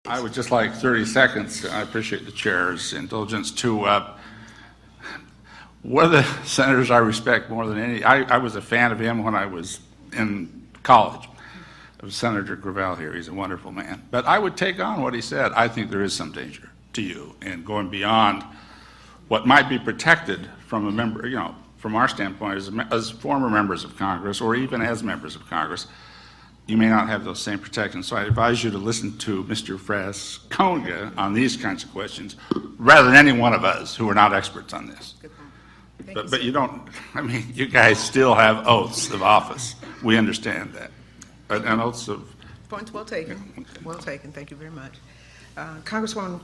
I would just like 30 seconds. I appreciate the chair's indulgence to one of the senators I respect more than any. I was a fan of him when I was in college. It was Senator Gravel here. He's a wonderful man. But I would take on what he said. I think there is some danger to you in going beyond what might be protected from a member, you know, from our standpoint as former members of Congress or even as members of Congress. You may not have those same protections. So I advise you to listen to Mr. Frasconia on these kinds of questions rather than any one of us who are not experts on this. But you don't, I mean, you guys still have oaths of office. We understand that. And oaths of... Points well taken. Okay. Well taken. Thank you very much. Congresswoman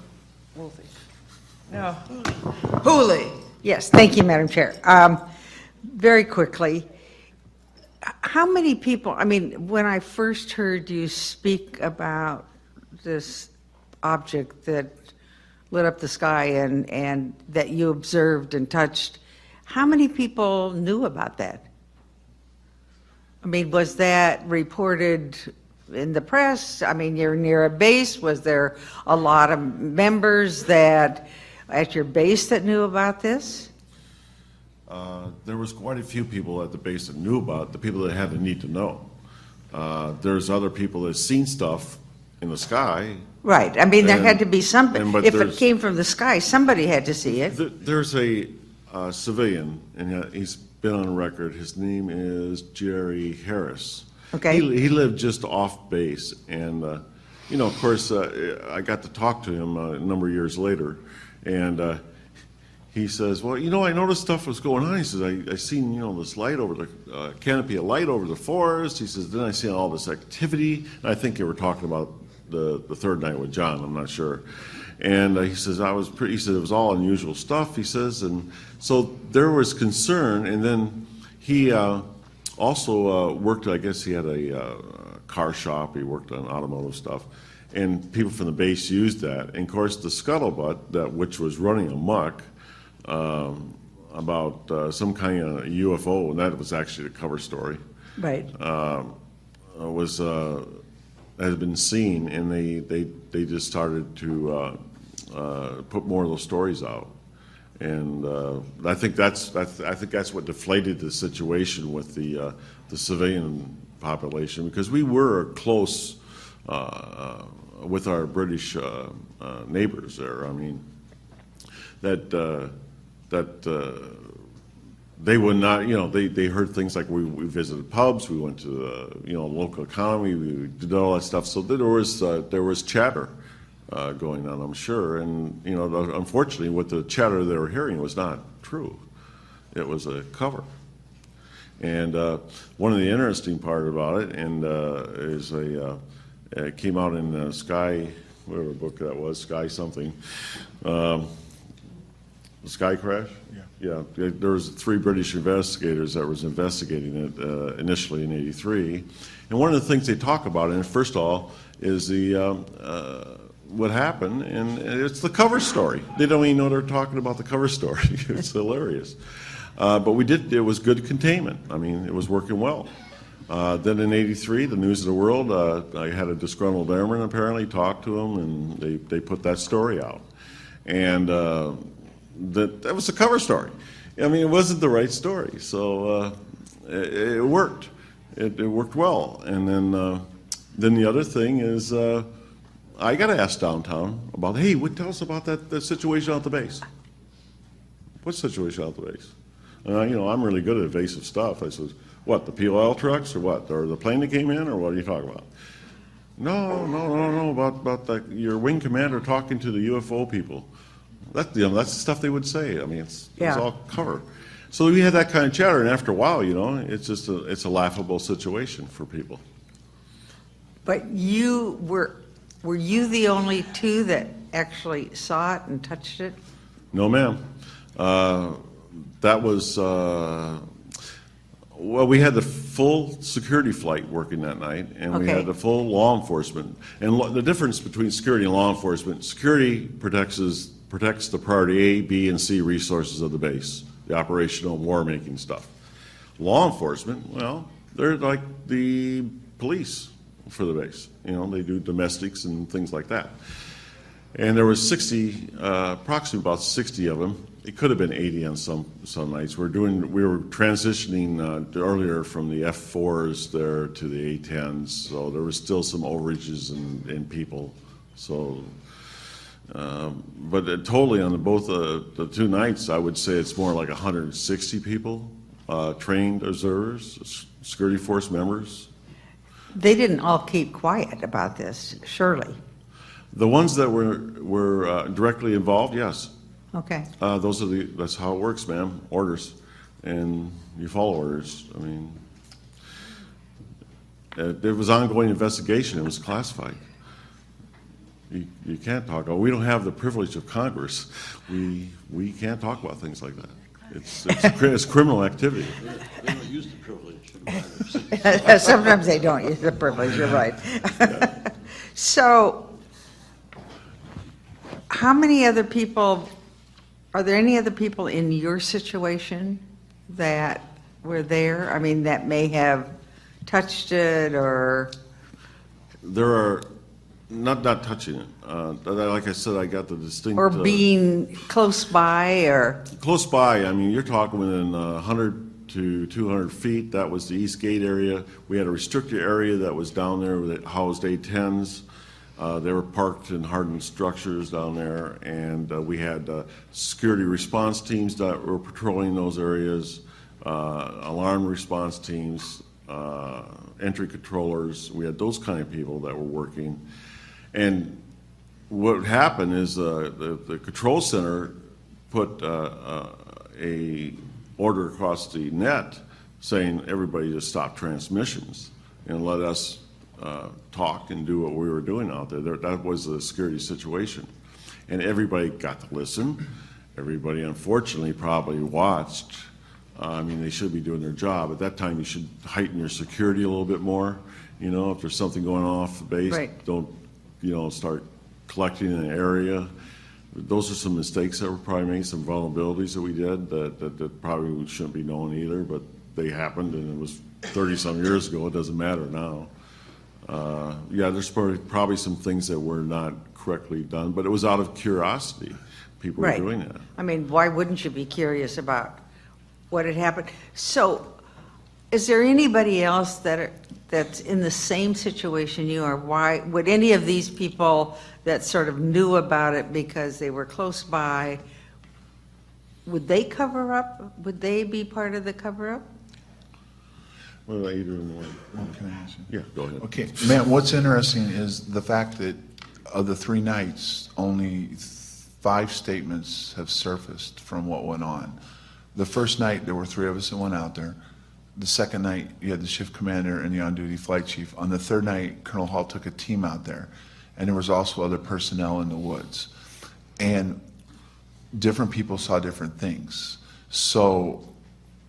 Woolsey. No. Hooley. Yes, thank you, Madam Chair. Very quickly, how many people, I mean, when I first heard you speak about this object that lit up the sky and that you observed and touched, how many people knew about that? I mean, was that reported in the press? I mean, you're near a base. Was there a lot of members that at your base that knew about this? There was quite a few people at the base that knew about it, the people that had the need to know. There's other people that seen stuff in the sky. Right. I mean, there had to be somebody. If it came from the sky, somebody had to see it. There's a civilian, and he's been on record. His name is Jerry Harris. Okay. He lived just off base, and you know, of course, I got to talk to him a number of years later, and he says, well, you know, I noticed stuff was going on. He says, I seen, you know, this light over the canopy of light over the forest. He says, then I seen all this activity. And I think they were talking about the third night with John. I'm not sure. And he says, he said it was all unusual stuff. He says, and so there was concern. And then he also worked. I guess he had a car shop. He worked on automotive stuff. And people from the base used that. And of course, the scuttlebutt, which was running amok, about some kind of UFO, and that was actually the cover story. Right. Has been seen, and they just started to put more of those stories out, and I think that's what deflated the situation with the civilian population, because we were close with our British neighbors there. I mean, that they would not, you know, they heard things like we visited pubs, we went to you know, local economy, we did all that stuff. So there was chatter going on, I'm sure, and you know, unfortunately, what the chatter they were hearing was not true. It was a cover. And one of the interesting part about it, and is it came out in Sky, whatever book that was, Sky something. The Sky Crash? Yeah. There was 3 British investigators that was investigating it initially in '83, and one of the things they talk about, and first of all, is what happened, and it's the cover story. They don't even know they're talking about the cover story. It's hilarious. But it was good containment. I mean, it was working well. Then in '83, the News of the World, I had a disgruntled airman apparently talk to them, and they put that story out, and that was a cover story. I mean, it wasn't the right story, so it worked. It worked well. And then the other thing is, I got asked downtown about, hey, tell us about that situation out the base. What situation out the base? You know, I'm really good at evasive stuff. I said, what, the POL trucks or what? Or the plane that came in, or what are you talking about? No, about your wing commander talking to the UFO people. That's the stuff they would say. I mean, it's all cover. So we had that kind of chatter, and after a while, you know, it's just it's a laughable situation for people. But were you the only 2 that actually saw it and touched it? No, ma'am. That was well, we had the full security flight working that night, and we had the full law enforcement. And the difference between security and law enforcement: security protects the priority A, B, and C resources of the base, the operational war-making stuff. Law enforcement, well, they're like the police. for the base. You know, they do domestics and things like that. And there was 60, approximately about 60 of them. It could have been 80 on some nights. We were transitioning earlier from the F4s there to the A10s, so there was still some overages in people. So, but totally on both the 2 nights, I would say it's more like 160 people, trained observers, security force members. They didn't all keep quiet about this, surely. The ones that were directly involved, yes. Okay. That's how it works, ma'am. Orders, and you follow orders. I mean, there was ongoing investigation. It was classified. You can't talk. Oh, we don't have the privilege of Congress. We can't talk about things like that. It's criminal activity. They don't use the privilege. Sometimes they don't use the privilege, you're right. So, how many other people, are there any other people in your situation that were there? I mean, that may have touched it or? There are, not touching it. Like I said, I got the distinct. Or being close by or? Close by, I mean, you're talking within 100 to 200 feet. That was the East Gate area. We had a restricted area that was down there that housed A-10s. They were parked in hardened structures down there, and we had security response teams that were patrolling those areas, alarm response teams, entry controllers. We had those kind of people that were working. And what happened is the control center put a order across the net saying everybody just stop transmissions and let us talk and do what we were doing out there. That was the security situation. And everybody got to listen. Everybody, unfortunately, probably watched. I mean, they should be doing their job. At that time, you should heighten your security a little bit more. You know, if there's something going on off the base, right. Don't, start collecting in an area. Those are some mistakes that were probably made, some vulnerabilities that we did that probably shouldn't be known either, but they happened, and it was 30-some years ago. It doesn't matter now. Yeah, there's probably some things that were not correctly done, but it was out of curiosity. People were doing that. I mean, why wouldn't you be curious about what had happened? So, is there anybody else that's in the same situation you are? Why would any of these people that sort of knew about it because they were close by, would they cover up? Would they be part of the cover-up? What about Adrian? Can I answer? Yeah, go ahead. Okay, ma'am, what's interesting is the fact that of the 3 nights, only 5 statements have surfaced from what went on. The first night, there were 3 of us that went out there. The second night, you had the shift commander and the on-duty flight chief. On the 3rd night, Colonel Hall took a team out there, and there was also other personnel in the woods. And different people saw different things. So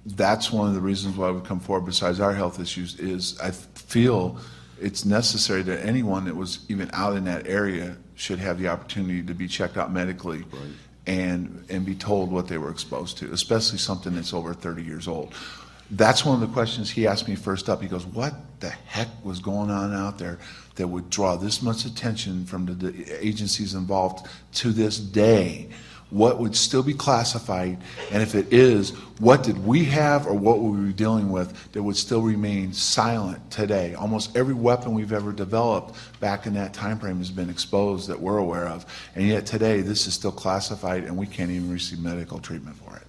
that's one of the reasons why we come forward, besides our health issues, is I feel it's necessary that anyone that was even out in that area should have the opportunity to be checked out medically, right, and be told what they were exposed to, especially something that's over 30 years old. That's one of the questions he asked me first up. He goes, what the heck was going on out there that would draw this much attention from the agencies involved to this day? What would still be classified, and if it is, what did we have or what were we dealing with that would still remain silent today? Almost every weapon we've ever developed back in that time frame has been exposed that we're aware of, and yet today this is still classified and we can't even receive medical treatment for it.